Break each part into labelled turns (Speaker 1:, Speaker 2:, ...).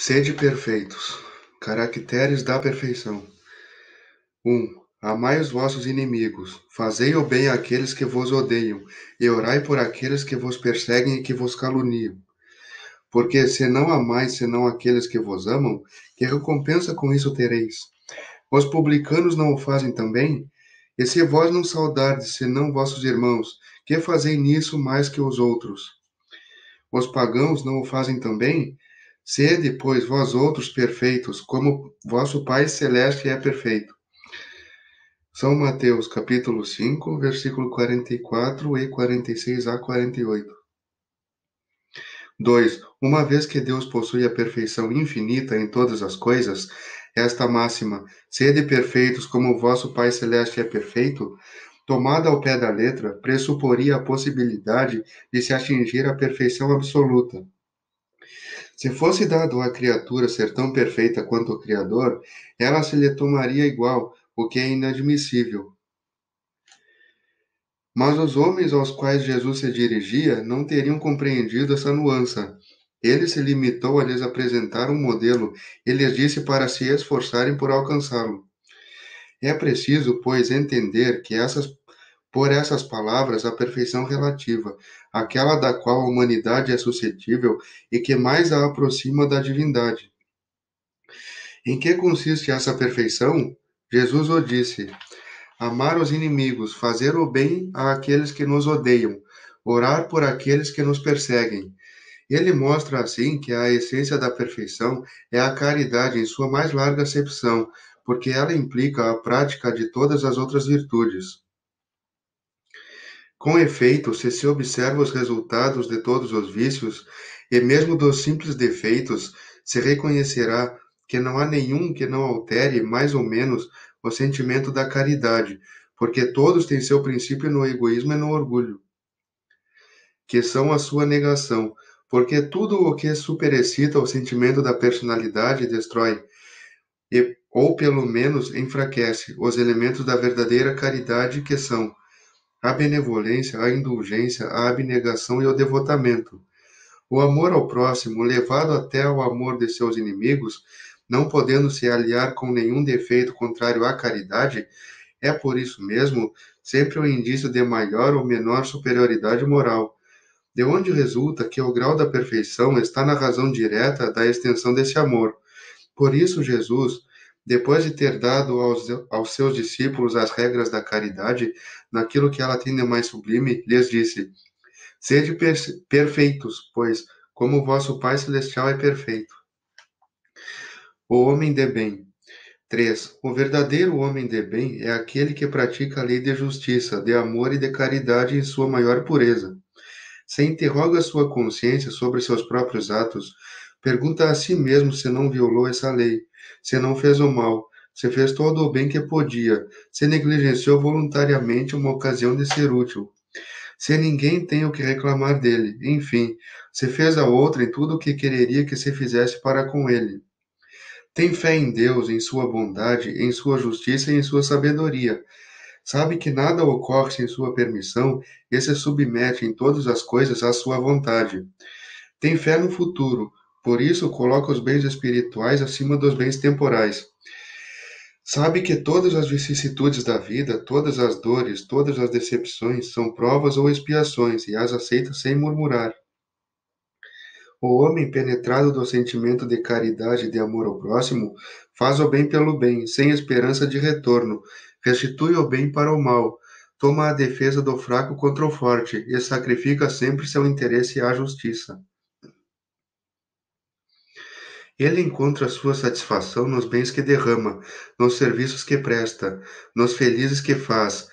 Speaker 1: Sede perfeitos. Caracteres da perfeição. 1. Amai os vossos inimigos, fazei o bem àqueles que vos odeiam, e orai por aqueles que vos perseguem e que vos caluniam. Porque se não amais senão aqueles que vos amam, que recompensa com isso tereis? Os publicanos não o fazem também? E se vós não saudardes senão vossos irmãos, que fazei nisso mais que os outros? Os pagãos não o fazem também? Sede, pois, vós outros perfeitos, como vosso Pai Celeste é perfeito. São Mateus, capítulo 5, versículo 44 e 46 a 48. 2. Uma vez que Deus possui a perfeição infinita em todas as coisas, esta máxima, sede perfeitos como o vosso Pai Celeste é perfeito, tomada ao pé da letra, pressuporia a possibilidade de se atingir a perfeição absoluta. Se fosse dado à criatura ser tão perfeita quanto o Criador, ela se lhe tomaria igual, o que é inadmissível. Mas os homens aos quais Jesus se dirigia não teriam compreendido essa nuance. Ele se limitou a lhes apresentar um modelo e lhes disse para se esforçarem por alcançá-lo. É preciso, pois, entender que por essas palavras a perfeição relativa, aquela da qual a humanidade é suscetível e que mais a aproxima da divindade. Em que consiste essa perfeição? Jesus o disse: amar os inimigos, fazer o bem àqueles que nos odeiam, orar por aqueles que nos perseguem. Ele mostra assim que a essência da perfeição é a caridade em sua mais larga acepção, porque ela implica a prática de todas as outras virtudes. Com efeito, se observa os resultados de todos os vícios, e mesmo dos simples defeitos, se reconhecerá que não há nenhum que não altere, mais ou menos, o sentimento da caridade, porque todos têm seu princípio no egoísmo e no orgulho, que são a sua negação, porque tudo o que superexcita o sentimento da personalidade destrói, ou pelo menos enfraquece, os elementos da verdadeira caridade que são a benevolência, a indulgência, a abnegação e o devotamento. O amor ao próximo, levado até ao amor de seus inimigos, não podendo se aliar com nenhum defeito contrário à caridade, é por isso mesmo sempre um indício de maior ou menor superioridade moral, de onde resulta que o grau da perfeição está na razão direta da extensão desse amor. Por isso, Jesus, depois de ter dado aos seus discípulos as regras da caridade, naquilo que ela tem de mais sublime, lhes disse: sede perfeitos, pois, como o vosso Pai Celestial é perfeito. O homem de bem. 3. O verdadeiro homem de bem é aquele que pratica a lei de justiça, de amor e de caridade em sua maior pureza. Se interroga sua consciência sobre seus próprios atos, pergunta a si mesmo se não violou essa lei, se não fez o mal, se fez todo o bem que podia, se negligenciou voluntariamente uma ocasião de ser útil, se ninguém tem o que reclamar dele, enfim, se fez a outra em tudo o que quereria que se fizesse para com ele. Tem fé em Deus, em sua bondade, em sua justiça e em sua sabedoria. Sabe que nada ocorre sem sua permissão e se submete em todas as coisas à sua vontade. Tem fé no futuro, por isso coloca os bens espirituais acima dos bens temporais. Sabe que todas as vicissitudes da vida, todas as dores, todas as decepções são provas ou expiações e as aceita sem murmurar. O homem penetrado do sentimento de caridade e de amor ao próximo faz o bem pelo bem, sem esperança de retorno, restitui o bem para o mal, toma a defesa do fraco contra o forte e sacrifica sempre seu interesse à justiça. Ele encontra sua satisfação nos bens que derrama, nos serviços que presta, nos felizes que faz,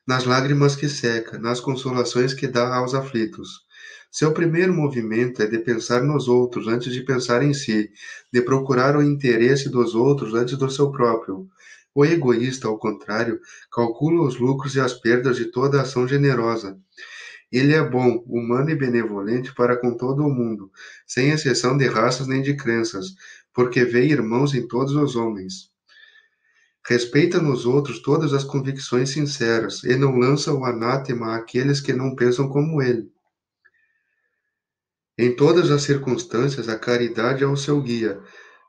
Speaker 1: nas lágrimas que seca, nas consolações que dá aos aflitos. Seu primeiro movimento é de pensar nos outros antes de pensar em si, de procurar o interesse dos outros antes do seu próprio. O egoísta, ao contrário, calcula os lucros e as perdas de toda ação generosa. Ele é bom, humano e benevolente para com todo o mundo, sem exceção de raças nem de crenças, porque vê irmãos em todos os homens. Respeita nos outros todas as convicções sinceras e não lança o anátema àqueles que não pensam como ele. Em todas as circunstâncias, a caridade é o seu guia.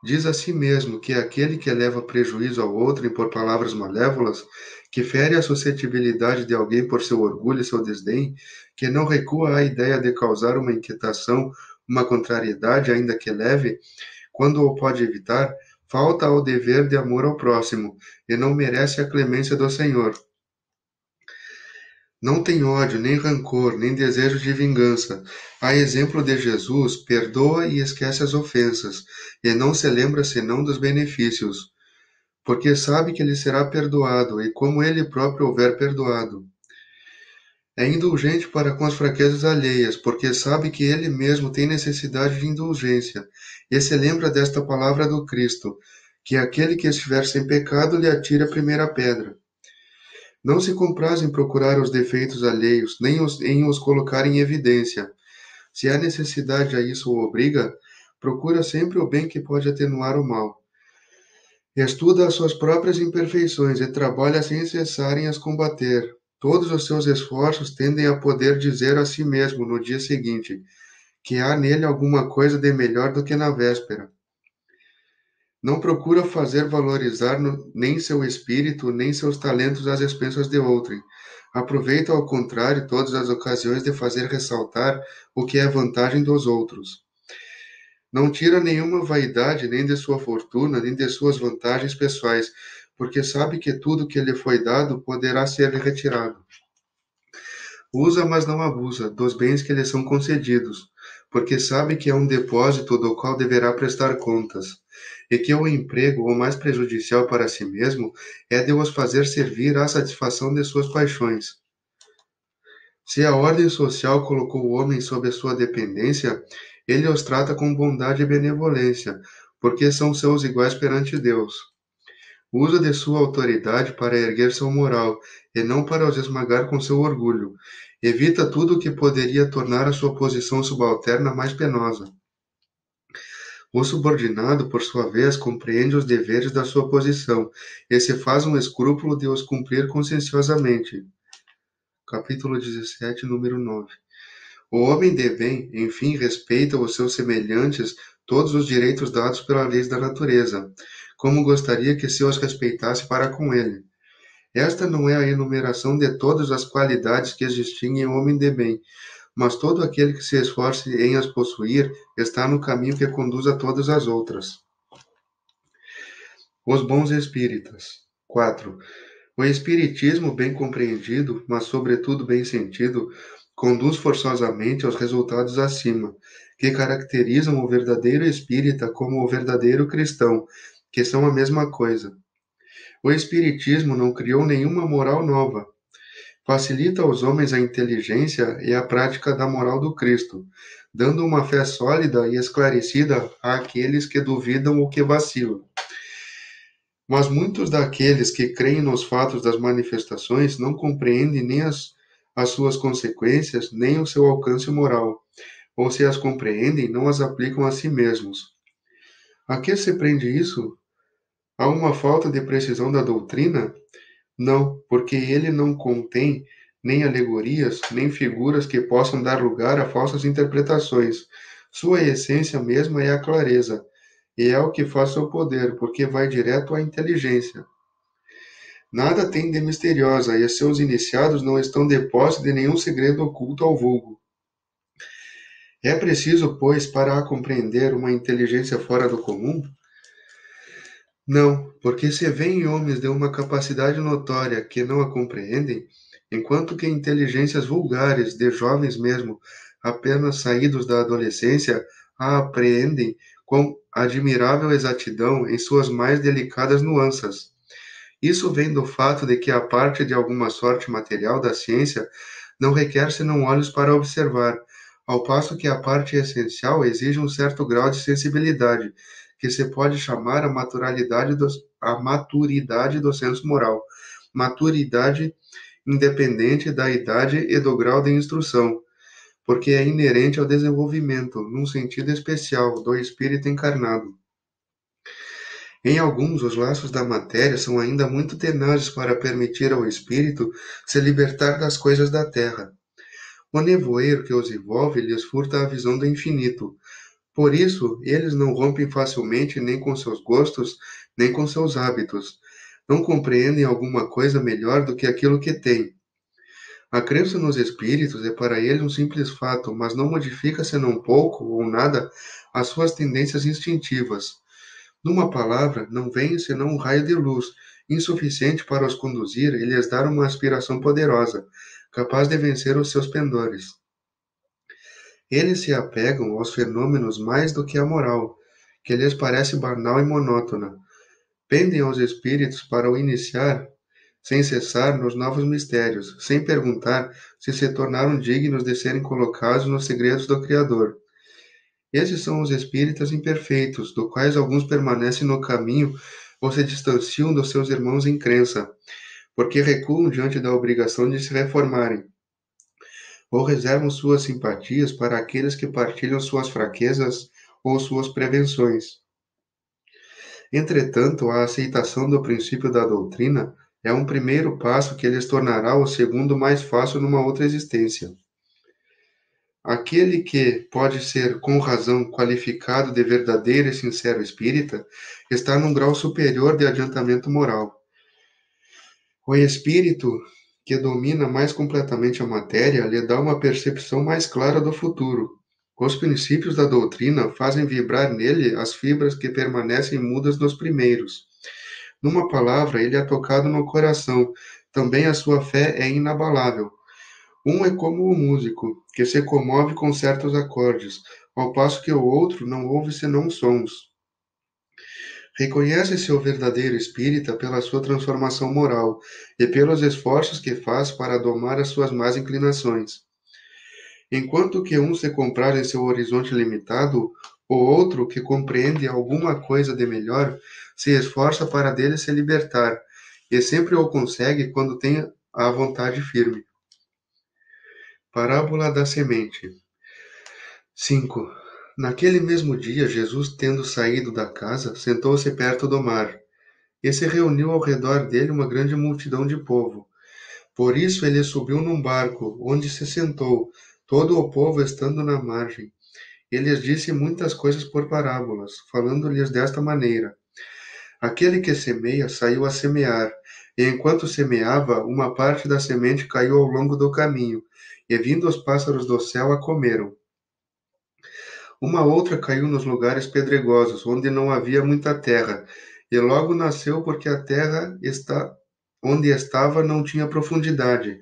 Speaker 1: Diz a si mesmo que é aquele que leva prejuízo ao outro e por palavras malévolas, que fere a suscetibilidade de alguém por seu orgulho e seu desdém, que não recua à ideia de causar uma inquietação, uma contrariedade, ainda que leve, quando o pode evitar, falta ao dever de amor ao próximo, e não merece a clemência do Senhor. Não tem ódio, nem rancor, nem desejo de vingança. A exemplo de Jesus, perdoa e esquece as ofensas, e não se lembra senão dos benefícios, porque sabe que lhe será perdoado, e como ele próprio houver perdoado. É indulgente para com as fraquezas alheias, porque sabe que ele mesmo tem necessidade de indulgência, e se lembra desta palavra do Cristo, que aquele que estiver sem pecado lhe atire a primeira pedra. Não se compraz em procurar os defeitos alheios, nem em os colocar em evidência. Se a necessidade a isso o obriga, procura sempre o bem que pode atenuar o mal. Estuda as suas próprias imperfeições e trabalha sem cessar em as combater. Todos os seus esforços tendem a poder dizer a si mesmo no dia seguinte que há nele alguma coisa de melhor do que na véspera. Não procura fazer valorizar nem seu espírito, nem seus talentos às expensas de outrem. Aproveita, ao contrário, todas as ocasiões de fazer ressaltar o que é vantagem dos outros. Não tira nenhuma vaidade nem de sua fortuna, nem de suas vantagens pessoais, porque sabe que tudo que lhe foi dado poderá ser retirado. Usa, mas não abusa, dos bens que lhe são concedidos, porque sabe que é um depósito do qual deverá prestar contas, e que o emprego, o mais prejudicial para si mesmo, é de os fazer servir à satisfação de suas paixões. Se a ordem social colocou o homem sob a sua dependência, ele os trata com bondade e benevolência, porque são seus iguais perante Deus. Usa de sua autoridade para erguer seu moral, e não para os esmagar com seu orgulho. Evita tudo o que poderia tornar a sua posição subalterna mais penosa. O subordinado, por sua vez, compreende os deveres da sua posição, e se faz um escrúpulo de os cumprir conscienciosamente. Capítulo 17, número 9. O homem de bem, enfim, respeita os seus semelhantes todos os direitos dados pela lei da natureza, como gostaria que se os respeitasse para com ele. Esta não é a enumeração de todas as qualidades que distinguem o homem de bem, mas todo aquele que se esforce em as possuir está no caminho que conduz a todas as outras. Os bons espíritas. 4. O espiritismo, bem compreendido, mas sobretudo bem sentido, conduz forçosamente aos resultados acima, que caracterizam o verdadeiro espírita como o verdadeiro cristão, que são a mesma coisa. O espiritismo não criou nenhuma moral nova. Facilita aos homens a inteligência e a prática da moral do Cristo, dando uma fé sólida e esclarecida àqueles que duvidam ou que vacilam. Mas muitos daqueles que creem nos fatos das manifestações não compreendem nem as suas consequências, nem o seu alcance moral, ou se as compreendem, não as aplicam a si mesmos. A que se prende isso? Há uma falta de precisão da doutrina? Não, porque ele não contém nem alegorias, nem figuras que possam dar lugar a falsas interpretações. Sua essência mesma é a clareza, e é o que faz seu poder, porque vai direto à inteligência. Nada tem de misteriosa, e seus iniciados não estão de posse de nenhum segredo oculto ao vulgo. É preciso, pois, para a compreender uma inteligência fora do comum? Não, porque se vêem homens de uma capacidade notória que não a compreendem, enquanto que inteligências vulgares, de jovens mesmo, apenas saídos da adolescência, a apreendem com admirável exatidão em suas mais delicadas nuances. Isso vem do fato de que a parte de alguma sorte material da ciência não requer senão olhos para observar, ao passo que a parte essencial exige um certo grau de sensibilidade, que se pode chamar a maturidade do senso moral, maturidade independente da idade e do grau de instrução, porque é inerente ao desenvolvimento, num sentido especial, do espírito encarnado. Em alguns, os laços da matéria são ainda muito tenazes para permitir ao espírito se libertar das coisas da terra. O nevoeiro que os envolve lhes furta a visão do infinito, Por isso, eles não rompem facilmente nem com seus gostos, nem com seus hábitos. Não compreendem alguma coisa melhor do que aquilo que têm. A crença nos espíritos é para eles um simples fato, mas não modifica senão pouco ou nada as suas tendências instintivas. Numa palavra, não vem senão um raio de luz, insuficiente para os conduzir e lhes dar uma aspiração poderosa, capaz de vencer os seus pendores. Eles se apegam aos fenômenos mais do que à moral, que lhes parece banal e monótona. Pendem aos espíritos para o iniciar, sem cessar, nos novos mistérios, sem perguntar se se tornaram dignos de serem colocados nos segredos do Criador. Esses são os espíritas imperfeitos, dos quais alguns permanecem no caminho ou se distanciam dos seus irmãos em crença, porque recuam diante da obrigação de se reformarem, ou reservam suas simpatias para aqueles que partilham suas fraquezas ou suas prevenções. Entretanto, a aceitação do princípio da doutrina é um primeiro passo que lhes tornará o segundo mais fácil numa outra existência. Aquele que pode ser com razão qualificado de verdadeiro e sincero espírita está num grau superior de adiantamento moral. O espírito que domina mais completamente a matéria lhe dá uma percepção mais clara do futuro. Os princípios da doutrina fazem vibrar nele as fibras que permanecem mudas nos primeiros. Numa palavra, ele é tocado no coração. Também a sua fé é inabalável. Um é como o músico, que se comove com certos acordes, ao passo que o outro não ouve senão sons. Reconhece seu verdadeiro espírita pela sua transformação moral e pelos esforços que faz para domar as suas más inclinações. Enquanto que um se compraz em seu horizonte limitado, o outro, que compreende alguma coisa de melhor, se esforça para dele se libertar, e sempre o consegue quando tem a vontade firme. Parábola da semente. 5. Naquele mesmo dia, Jesus, tendo saído da casa, sentou-se perto do mar, e se reuniu ao redor dele uma grande multidão de povo. Por isso ele subiu num barco, onde se sentou, todo o povo estando na margem. Ele lhes disse muitas coisas por parábolas, falando-lhes desta maneira: Aquele que semeia saiu a semear, e enquanto semeava, uma parte da semente caiu ao longo do caminho, e vindo os pássaros do céu a comeram. Uma outra caiu nos lugares pedregosos, onde não havia muita terra, e logo nasceu porque a terra onde estava não tinha profundidade.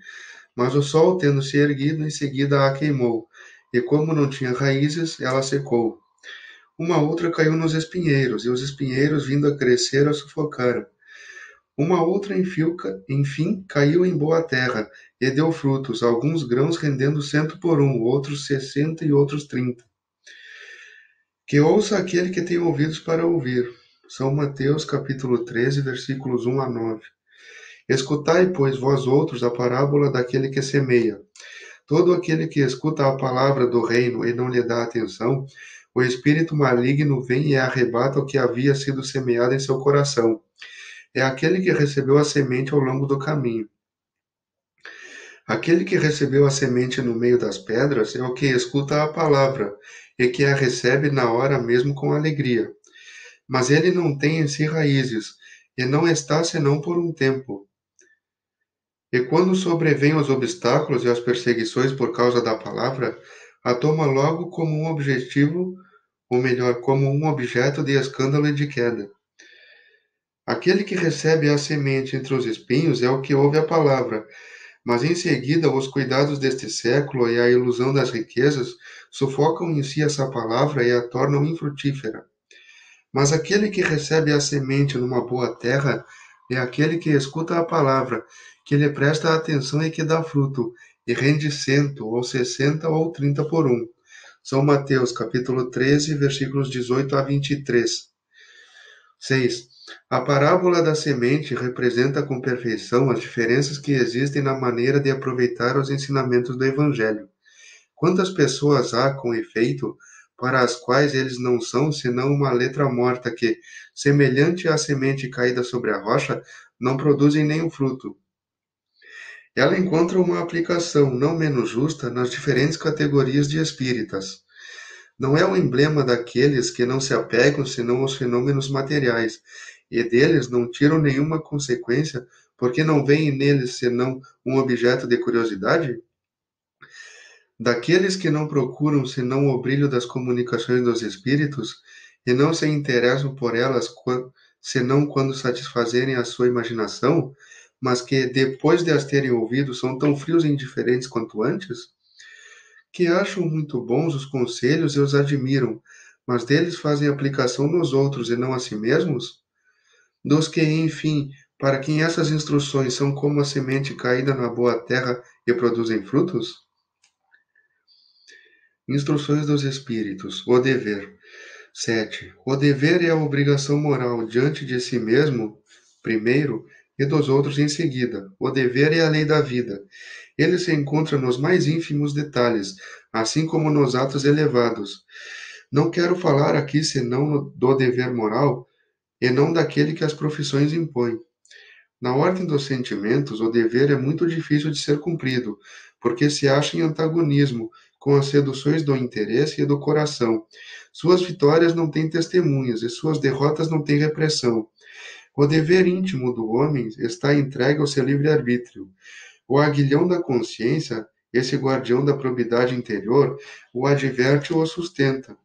Speaker 1: Mas o sol, tendo se erguido, em seguida a queimou, e como não tinha raízes, ela secou. Uma outra caiu nos espinheiros, e os espinheiros, vindo a crescer, a sufocaram. Uma outra, enfim, caiu em boa terra, e deu frutos, alguns grãos rendendo 100 por um, outros 60 e outros 30. Que ouça aquele que tem ouvidos para ouvir. São Mateus, capítulo 13, versículos 1 a 9. Escutai, pois, vós outros, a parábola daquele que semeia. Todo aquele que escuta a palavra do reino e não lhe dá atenção, o espírito maligno vem e arrebata o que havia sido semeado em seu coração. É aquele que recebeu a semente ao longo do caminho. Aquele que recebeu a semente no meio das pedras é o que escuta a palavra e que a recebe na hora mesmo com alegria. Mas ele não tem em si raízes, e não está senão por um tempo. E quando sobrevêm os obstáculos e as perseguições por causa da palavra, a toma logo como um objetivo, ou melhor, como um objeto de escândalo e de queda. Aquele que recebe a semente entre os espinhos é o que ouve a palavra, mas em seguida os cuidados deste século e a ilusão das riquezas sufocam em si essa palavra e a tornam infrutífera. Mas aquele que recebe a semente numa boa terra é aquele que escuta a palavra, que lhe presta atenção e que dá fruto, e rende 100, ou 60, ou 30 por um. São Mateus, capítulo 13, versículos 18 a 23. 6. A parábola da semente representa com perfeição as diferenças que existem na maneira de aproveitar os ensinamentos do Evangelho. Quantas pessoas há, com efeito, para as quais eles não são senão uma letra morta que, semelhante à semente caída sobre a rocha, não produzem nenhum fruto? Ela encontra uma aplicação não menos justa nas diferentes categorias de espíritas. Não é o emblema daqueles que não se apegam senão aos fenômenos materiais, e deles não tiram nenhuma consequência, porque não veem neles senão um objeto de curiosidade? Daqueles que não procuram senão o brilho das comunicações dos espíritos, e não se interessam por elas senão quando satisfazerem a sua imaginação, mas que, depois de as terem ouvido, são tão frios e indiferentes quanto antes? Que acham muito bons os conselhos e os admiram, mas deles fazem aplicação nos outros e não a si mesmos? Dos que, enfim, para quem essas instruções são como a semente caída na boa terra e produzem frutos? Instruções dos Espíritos. O dever. 7. O dever é a obrigação moral diante de si mesmo, primeiro, e dos outros em seguida. O dever é a lei da vida. Ele se encontra nos mais ínfimos detalhes, assim como nos atos elevados. Não quero falar aqui senão do dever moral, e não daquele que as profissões impõem. Na ordem dos sentimentos, o dever é muito difícil de ser cumprido, porque se acha em antagonismo com as seduções do interesse e do coração. Suas vitórias não têm testemunhas e suas derrotas não têm repressão. O dever íntimo do homem está entregue ao seu livre-arbítrio. O aguilhão da consciência, esse guardião da probidade interior, o adverte ou o sustenta,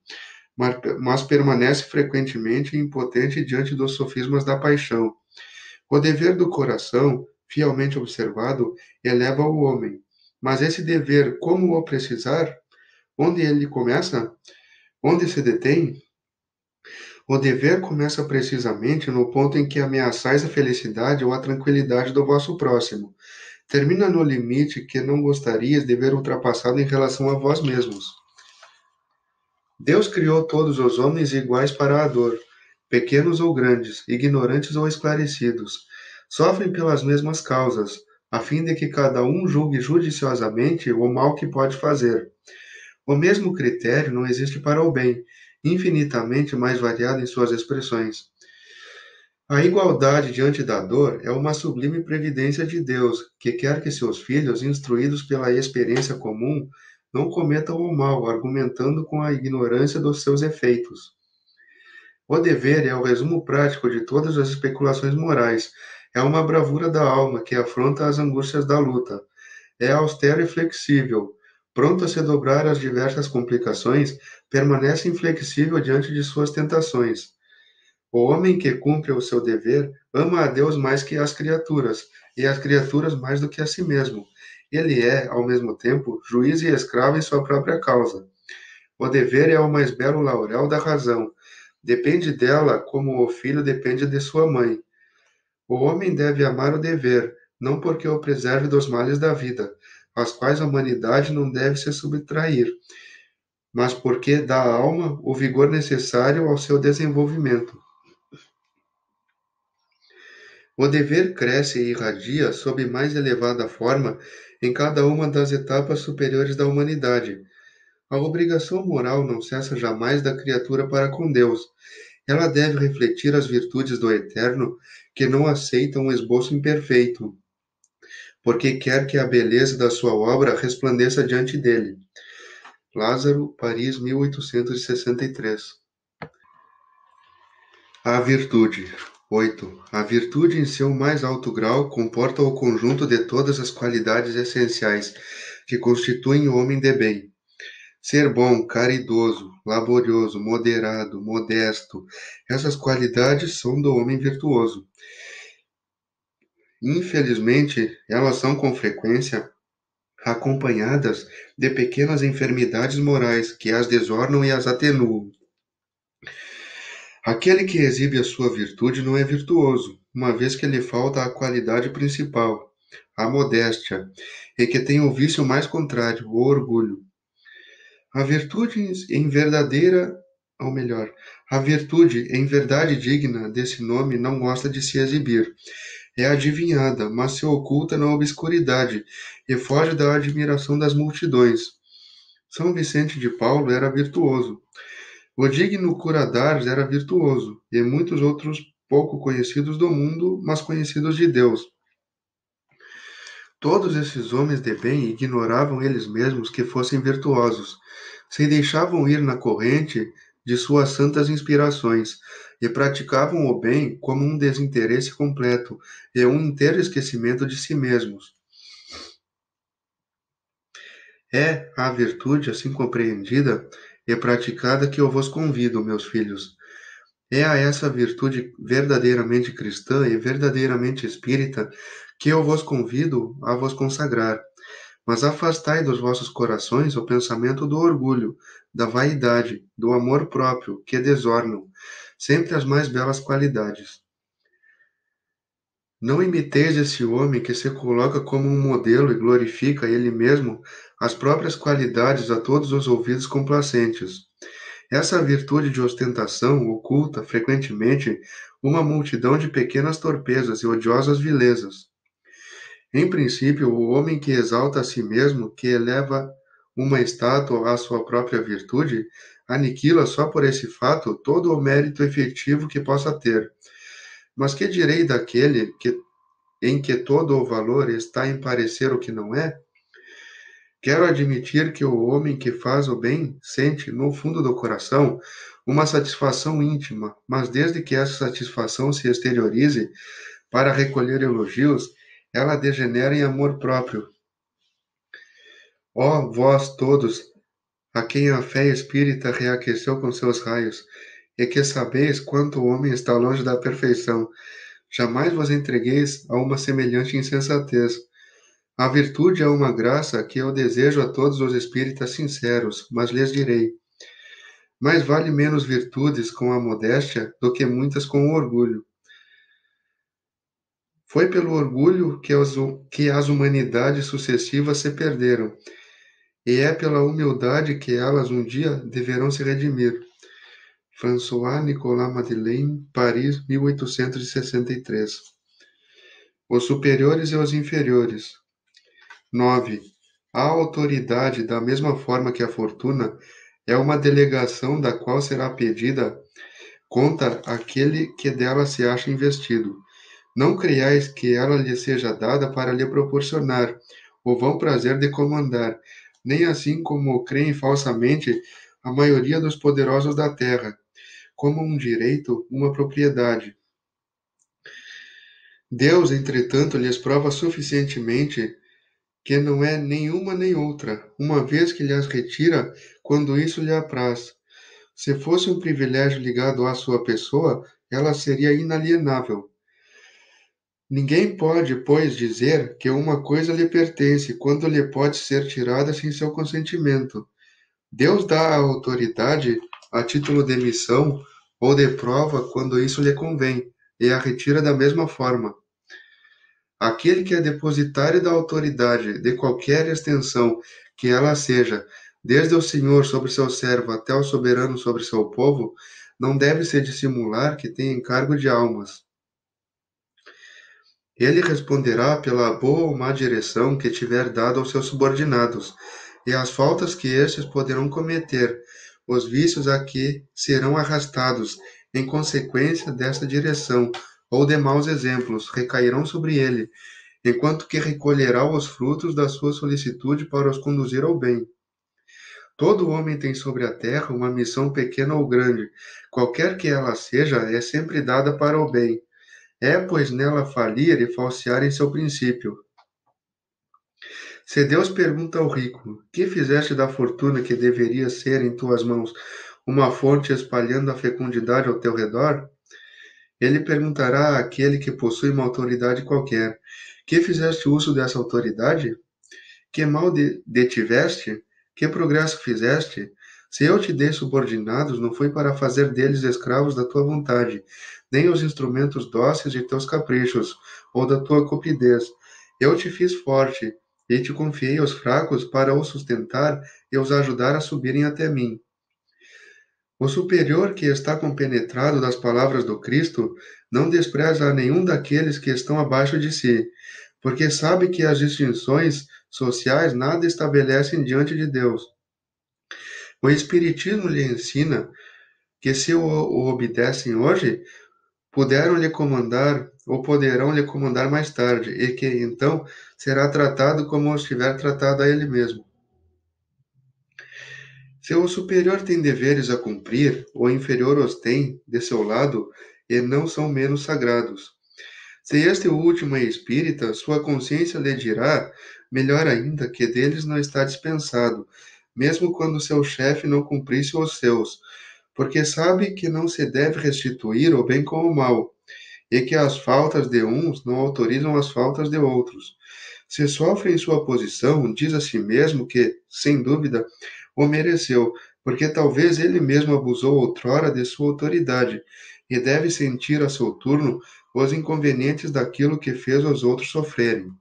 Speaker 1: mas permanece frequentemente impotente diante dos sofismas da paixão. O dever do coração, fielmente observado, eleva o homem. Mas esse dever, como o precisar? Onde ele começa? Onde se detém? O dever começa precisamente no ponto em que ameaçais a felicidade ou a tranquilidade do vosso próximo. Termina no limite que não gostarias de ver ultrapassado em relação a vós mesmos. Deus criou todos os homens iguais para a dor, pequenos ou grandes, ignorantes ou esclarecidos. Sofrem pelas mesmas causas, a fim de que cada um julgue judiciosamente o mal que pode fazer. O mesmo critério não existe para o bem, infinitamente mais variado em suas expressões. A igualdade diante da dor é uma sublime previdência de Deus, que quer que seus filhos, instruídos pela experiência comum, não cometam o mal, argumentando com a ignorância dos seus efeitos. O dever é o resumo prático de todas as especulações morais. É uma bravura da alma que afronta as angústias da luta. É austero e flexível. Pronto a se dobrar às diversas complicações, permanece inflexível diante de suas tentações. O homem que cumpre o seu dever ama a Deus mais que as criaturas, e as criaturas mais do que a si mesmo. Ele é, ao mesmo tempo, juiz e escravo em sua própria causa. O dever é o mais belo laurel da razão. Depende dela como o filho depende de sua mãe. O homem deve amar o dever, não porque o preserve dos males da vida, aos quais a humanidade não deve se subtrair, mas porque dá à alma o vigor necessário ao seu desenvolvimento. O dever cresce e irradia sob mais elevada forma em cada uma das etapas superiores da humanidade. A obrigação moral não cessa jamais da criatura para com Deus. Ela deve refletir as virtudes do Eterno, que não aceitam um esboço imperfeito, porque quer que a beleza da sua obra resplandeça diante dele. Lázaro, Paris, 1863. A virtude. 8. A virtude, em seu mais alto grau, comporta o conjunto de todas as qualidades essenciais que constituem o homem de bem. Ser bom, caridoso, laborioso, moderado, modesto, essas qualidades são do homem virtuoso. Infelizmente, elas são com frequência acompanhadas de pequenas enfermidades morais que as desornam e as atenuam. Aquele que exibe a sua virtude não é virtuoso, uma vez que lhe falta a qualidade principal, a modéstia, e que tem o vício mais contrário, o orgulho. A virtude em verdadeira, ou melhor, a virtude em verdade digna desse nome não gosta de se exibir. É adivinhada, mas se oculta na obscuridade e foge da admiração das multidões. São Vicente de Paulo era virtuoso. O digno Curadares era virtuoso, e muitos outros pouco conhecidos do mundo, mas conhecidos de Deus. Todos esses homens de bem ignoravam eles mesmos que fossem virtuosos. se deixavam ir na corrente de suas santas inspirações e praticavam o bem como um desinteresse completo e um inteiro esquecimento de si mesmos. É a virtude assim compreendida e praticada que eu vos convido, meus filhos. É a essa virtude verdadeiramente cristã e verdadeiramente espírita que eu vos convido a vos consagrar. Mas afastai dos vossos corações o pensamento do orgulho, da vaidade, do amor próprio, que desornam sempre as mais belas qualidades. Não imiteis esse homem que se coloca como um modelo e glorifica ele mesmo as próprias qualidades a todos os ouvidos complacentes. Essa virtude de ostentação oculta, frequentemente, uma multidão de pequenas torpezas e odiosas vilezas. Em princípio, o homem que exalta a si mesmo, que eleva uma estátua à sua própria virtude, aniquila só por esse fato todo o mérito efetivo que possa ter. Mas que direi daquele em que todo o valor está em parecer o que não é? Quero admitir que o homem que faz o bem sente, no fundo do coração, uma satisfação íntima, mas desde que essa satisfação se exteriorize para recolher elogios, ela degenera em amor próprio. Ó vós todos, a quem a fé espírita reaqueceu com seus raios, e que sabeis quanto o homem está longe da perfeição, jamais vos entregueis a uma semelhante insensatez. A virtude é uma graça que eu desejo a todos os espíritas sinceros, mas lhes direi: mais vale menos virtudes com a modéstia do que muitas com o orgulho. Foi pelo orgulho que as humanidades sucessivas se perderam, e é pela humildade que elas um dia deverão se redimir. François Nicolas Madeleine, Paris, 1863. Os superiores e os inferiores. 9. A autoridade, da mesma forma que a fortuna, é uma delegação da qual será pedida conta àquele que dela se acha investido. Não creiais que ela lhe seja dada para lhe proporcionar o vão prazer de comandar, nem assim como creem falsamente a maioria dos poderosos da terra, como um direito, uma propriedade. Deus, entretanto, lhes prova suficientemente que não é nenhuma nem outra, uma vez que lhes retira quando isso lhe apraz. Se fosse um privilégio ligado à sua pessoa, ela seria inalienável. Ninguém pode, pois, dizer que uma coisa lhe pertence quando lhe pode ser tirada sem seu consentimento. Deus dá a autoridade a título de missão ou de prova quando isso lhe convém, e a retira da mesma forma. Aquele que é depositário da autoridade, de qualquer extensão que ela seja, desde o Senhor sobre seu servo até o soberano sobre seu povo, não deve se dissimular que tem encargo de almas. Ele responderá pela boa ou má direção que tiver dado aos seus subordinados, e as faltas que estes poderão cometer, os vícios a que serão arrastados em consequência desta direção, ou de maus exemplos, recairão sobre ele, enquanto que recolherá os frutos da sua solicitude para os conduzir ao bem. Todo homem tem sobre a terra uma missão pequena ou grande, qualquer que ela seja, é sempre dada para o bem. É, pois, nela falir e falsear em seu princípio. Se Deus pergunta ao rico: que fizeste da fortuna que deveria ser em tuas mãos uma fonte espalhando a fecundidade ao teu redor? Ele perguntará àquele que possui uma autoridade qualquer: que fizeste uso dessa autoridade? Que mal detiveste? Que progresso fizeste? Se eu te dei subordinados, não foi para fazer deles escravos da tua vontade, nem os instrumentos dóceis de teus caprichos, ou da tua cupidez. Eu te fiz forte, e te confiei aos fracos para os sustentar e os ajudar a subirem até mim. O superior que está compenetrado das palavras do Cristo não despreza a nenhum daqueles que estão abaixo de si, porque sabe que as distinções sociais nada estabelecem diante de Deus. O Espiritismo lhe ensina que se o obedecem hoje, puderam lhe comandar ou poderão lhe comandar mais tarde, e que então será tratado como os tiver tratado a ele mesmo. Se o superior tem deveres a cumprir, o inferior os tem, de seu lado, e não são menos sagrados. Se este último é espírita, sua consciência lhe dirá, melhor ainda, que deles não está dispensado, mesmo quando seu chefe não cumprisse os seus, porque sabe que não se deve restituir o bem com o mal, e que as faltas de uns não autorizam as faltas de outros. Se sofre em sua posição, diz a si mesmo que, sem dúvida, o mereceu, porque talvez ele mesmo abusou outrora de sua autoridade, e deve sentir a seu turno os inconvenientes daquilo que fez os outros sofrerem.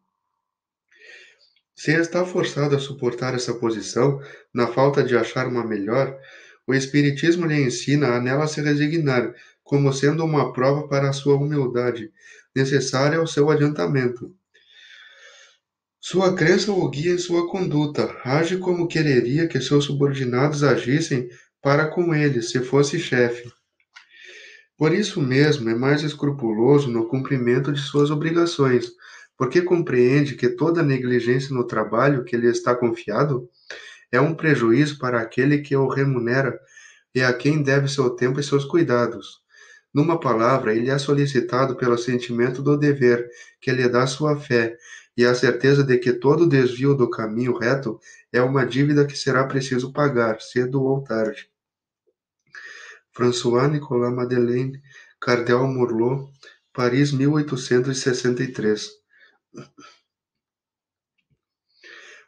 Speaker 1: Se está forçado a suportar essa posição, na falta de achar uma melhor, o Espiritismo lhe ensina a nela se resignar, como sendo uma prova para a sua humildade, necessária ao seu adiantamento. Sua crença o guia em sua conduta, age como quereria que seus subordinados agissem para com ele, se fosse chefe. Por isso mesmo é mais escrupuloso no cumprimento de suas obrigações, porque compreende que toda negligência no trabalho que lhe está confiado é um prejuízo para aquele que o remunera e a quem deve seu tempo e seus cuidados. Numa palavra, ele é solicitado pelo sentimento do dever, que lhe dá sua fé, e a certeza de que todo desvio do caminho reto é uma dívida que será preciso pagar, cedo ou tarde. François-Nicolas Madeleine, Cardel Morlot, Paris, 1863.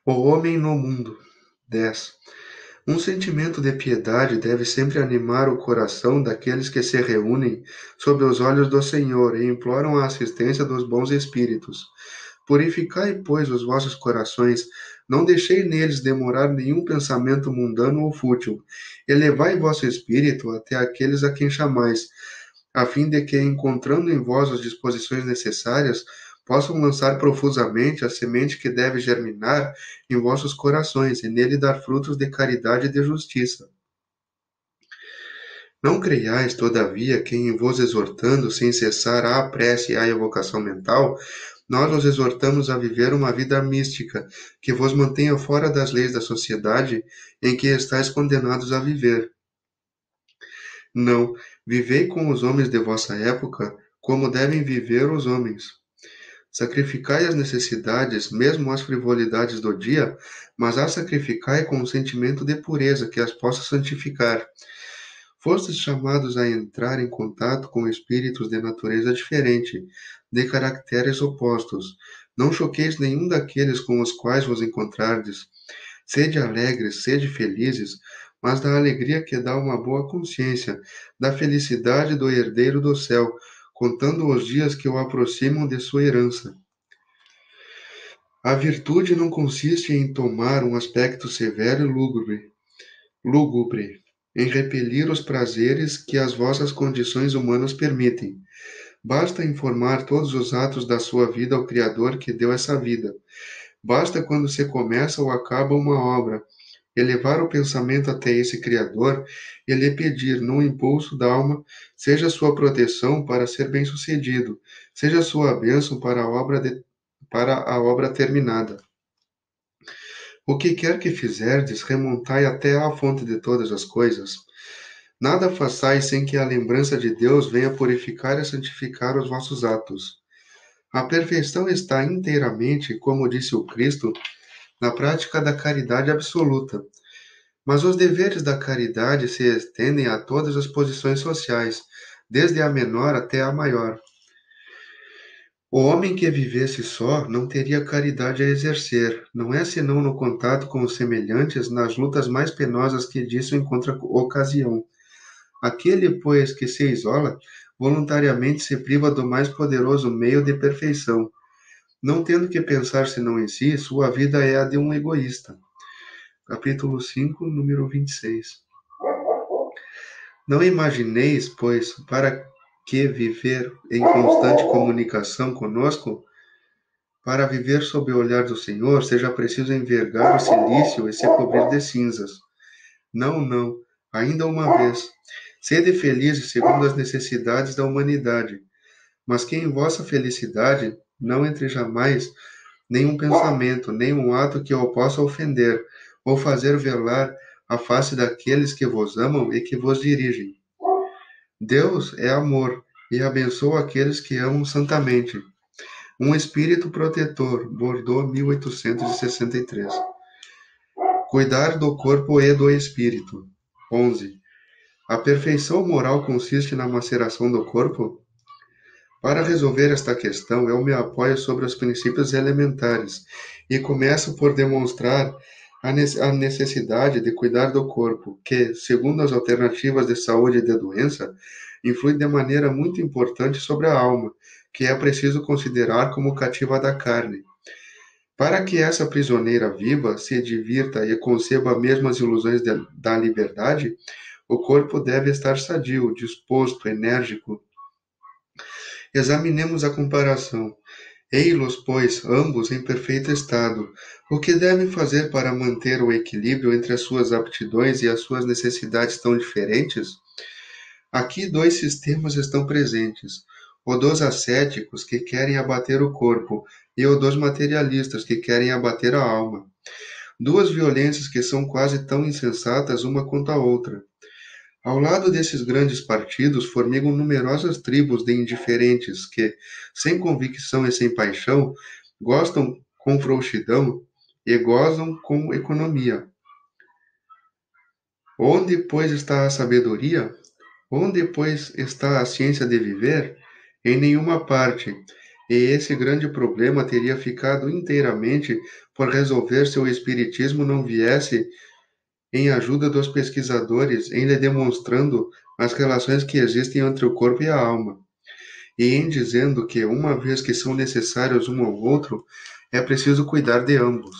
Speaker 1: O homem no mundo. 10. Um sentimento de piedade deve sempre animar o coração daqueles que se reúnem sob os olhos do Senhor e imploram a assistência dos bons espíritos. Purificai, pois, os vossos corações, não deixei neles demorar nenhum pensamento mundano ou fútil. Elevai vosso espírito até aqueles a quem chamais, a fim de que, encontrando em vós as disposições necessárias, possam lançar profusamente a semente que deve germinar em vossos corações e nele dar frutos de caridade e de justiça. Não creiais, todavia, que em vos exortando sem cessar à prece e à evocação mental, nós os exortamos a viver uma vida mística, que vos mantenha fora das leis da sociedade em que estáis condenados a viver. Não, vivei com os homens de vossa época, como devem viver os homens. Sacrificai as necessidades, mesmo as frivolidades do dia, mas as sacrificai com um sentimento de pureza que as possa santificar. Fostes chamados a entrar em contato com espíritos de natureza diferente, de caracteres opostos. Não choqueis nenhum daqueles com os quais vos encontrardes. Sede alegres, sede felizes, mas da alegria que dá uma boa consciência, da felicidade do herdeiro do céu, contando os dias que o aproximam de sua herança. A virtude não consiste em tomar um aspecto severo e lúgubre, em repelir os prazeres que as vossas condições humanas permitem. Basta informar todos os atos da sua vida ao Criador que deu essa vida. Basta quando se começa ou acaba uma obra, elevar o pensamento até esse Criador e lhe pedir, num impulso da alma, seja sua proteção para ser bem-sucedido, seja sua bênção para a obra terminada. O que quer que fizerdes, remontai até à fonte de todas as coisas. Nada façais sem que a lembrança de Deus venha purificar e santificar os vossos atos. A perfeição está inteiramente, como disse o Cristo, na prática da caridade absoluta. Mas os deveres da caridade se estendem a todas as posições sociais, desde a menor até a maior. O homem que vivesse só não teria caridade a exercer, não é senão no contato com os semelhantes, nas lutas mais penosas que disso encontra ocasião. Aquele, pois, que se isola, voluntariamente se priva do mais poderoso meio de perfeição. Não tendo que pensar senão em si, sua vida é a de um egoísta. Capítulo 5, número 26. Não imagineis, pois, para que viver em constante comunicação conosco? Para viver sob o olhar do Senhor, seja preciso envergar o silício e se cobrir de cinzas. Não, não, ainda uma vez. Sede felizes segundo as necessidades da humanidade, mas que em vossa felicidade não entre jamais nenhum pensamento, nenhum ato que o possa ofender, ou fazer velar a face daqueles que vos amam e que vos dirigem. Deus é amor e abençoa aqueles que amam santamente. Um espírito protetor, Bordeaux, 1863. Cuidar do corpo e do espírito. 11. A perfeição moral consiste na maceração do corpo? Para resolver esta questão, eu me apoio sobre os princípios elementares e começo por demonstrar a necessidade de cuidar do corpo, que, segundo as alternativas de saúde e de doença, influi de maneira muito importante sobre a alma, que é preciso considerar como cativa da carne. Para que essa prisioneira viva, se divirta e conceba mesmo as ilusões da liberdade, o corpo deve estar sadio, disposto, enérgico. Examinemos a comparação. Ei-los, pois, ambos em perfeito estado. O que devem fazer para manter o equilíbrio entre as suas aptidões e as suas necessidades tão diferentes? Aqui dois sistemas estão presentes: o dos ascéticos, que querem abater o corpo, e o dos materialistas, que querem abater a alma. Duas violências que são quase tão insensatas uma quanto a outra. Ao lado desses grandes partidos formigam numerosas tribos de indiferentes que, sem convicção e sem paixão, gostam com frouxidão e gozam com economia. Onde, pois, está a sabedoria? Onde, pois, está a ciência de viver? Em nenhuma parte. E esse grande problema teria ficado inteiramente por resolver se o Espiritismo não viesse em ajuda dos pesquisadores em lhe demonstrando as relações que existem entre o corpo e a alma, e em dizendo que, uma vez que são necessários um ao outro, é preciso cuidar de ambos.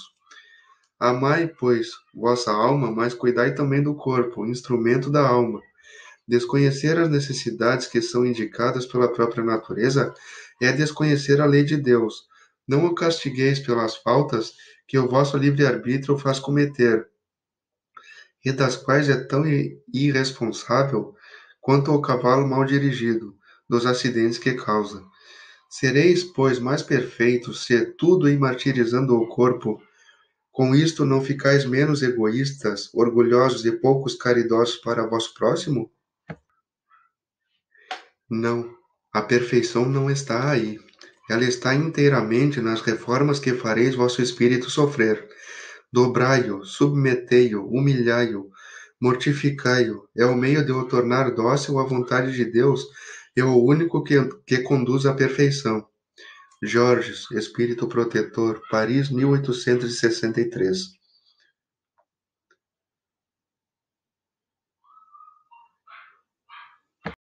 Speaker 1: Amai, pois, vossa alma, mas cuidai também do corpo, instrumento da alma. Desconhecer as necessidades que são indicadas pela própria natureza é desconhecer a lei de Deus. Não o castigueis pelas faltas que o vosso livre-arbítrio faz cometer, e das quais é tão irresponsável quanto o cavalo mal dirigido, dos acidentes que causa. Sereis, pois, mais perfeitos se, tudo em martirizando o corpo, com isto não ficais menos egoístas, orgulhosos e poucos caridosos para vosso próximo? Não, a perfeição não está aí. Ela está inteiramente nas reformas que fareis vosso espírito sofrer. Dobrai-o, submetei-o, humilhai-o, mortificai-o. É o meio de o tornar dócil à vontade de Deus e o único que conduz à perfeição. Georges, Espírito Protetor, Paris, 1863.